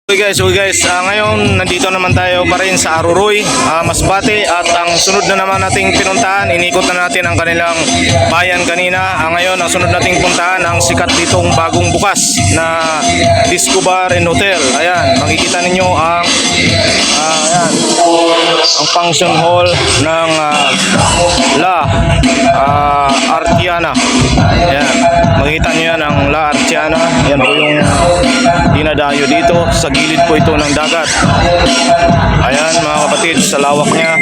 Ngayon nandito naman tayo pa rin sa Aruroy, Masbate, at ang sunod na naman nating pinuntahan, inikot na natin ang kanilang bayan kanina. Ngayon ang sunod nating puntahan ang sikat ditong bagong bukas na Disco Bar and Hotel. Ayan, makikita ninyo ang function hall ng La Artiana. Ayan, makikita nyo yan ang La Artiana. Yan po yung dinadayo dito. Sa gilid po ito ng dagat. Ayan mga kapatid, sa lawak niya.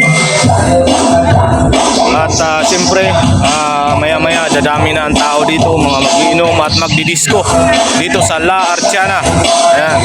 At siyempre maya maya dadami na ang tao dito, mga mag-iinom at magdidisco dito sa La Artiana. Ayan.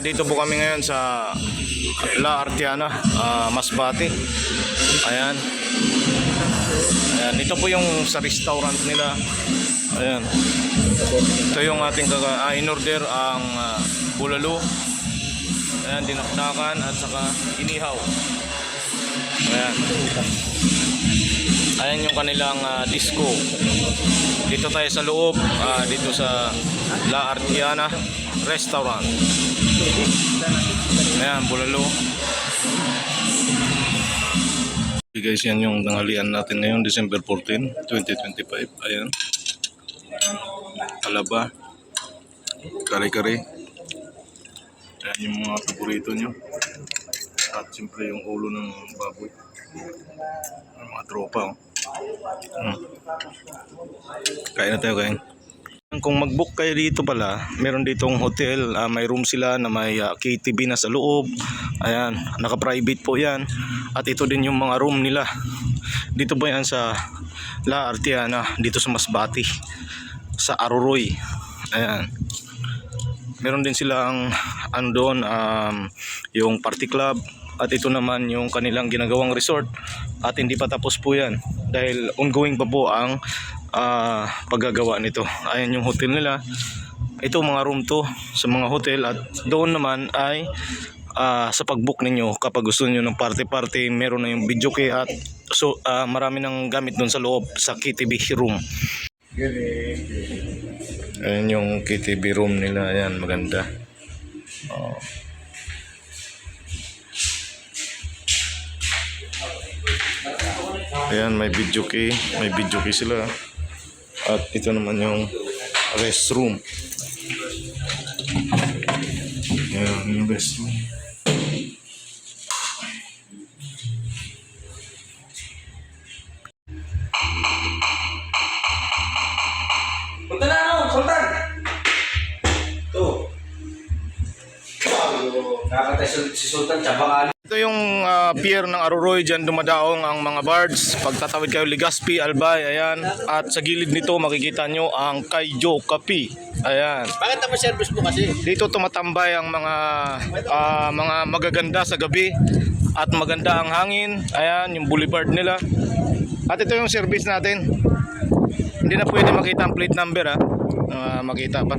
Dito po kami ngayon sa La Artiana, Masbate. Ayan. Ayan, ito po yung sa restaurant nila. Ayan. Ito yung ating in-order ang bulalo. Ayan, dinakdakan at saka inihaw. Ayan. Ayan yung kanilang disco. Dito tayo sa loob, dito sa La Artiana Restaurant. Ayan, bulalo. Okay guys, yan yung tanghalian natin ngayon, December 14, 2025. Ayan. Alaba. Kare-kare. Ayan yung mga paborito nyo. At siyempre yung ulo ng baboy. Ang mga tropa. Kain na tayo, kain. Kung mag-book kayo dito pala, meron ditong hotel, may room sila na may KTV na sa loob. Ayan, naka-private po yan. At ito din yung mga room nila. Dito po yan sa La Artiana, dito sa Masbate, sa Aruroy. Ayan. Meron din silang doon, yung party club. At ito naman yung kanilang ginagawang resort. At hindi pa tapos po yan dahil ongoing pa po ang paggagawa nito. Ayan yung hotel nila. Ito mga room to sa mga hotel. At doon naman ay sa pag-book ninyo, kapag gusto niyo ng party-party, meron na yung video key at so, marami nang gamit doon sa loob sa KTV room. Ayan yung KTV room nila. Ayan, maganda. Ayan, may video key sila. At ito naman yung restroom. Ayan yung restroom. Punta na ako, Sultan! Ito. Kakatay si Sultan, tsaba ka. Ito yung pier ng Aruroy, dyan dumadaong ang mga bards. Pagtatawid kayo Legazpi, Albay, ayan. At sa gilid nito makikita nyo ang Kaijo Cafe. Ayan. Bakit naman service mo kasi? Dito tumatambay ang mga magaganda sa gabi. At maganda ang hangin. Ayan, yung boulevard nila. At ito yung service natin. Hindi na pwede makita ang plate number, makita pa.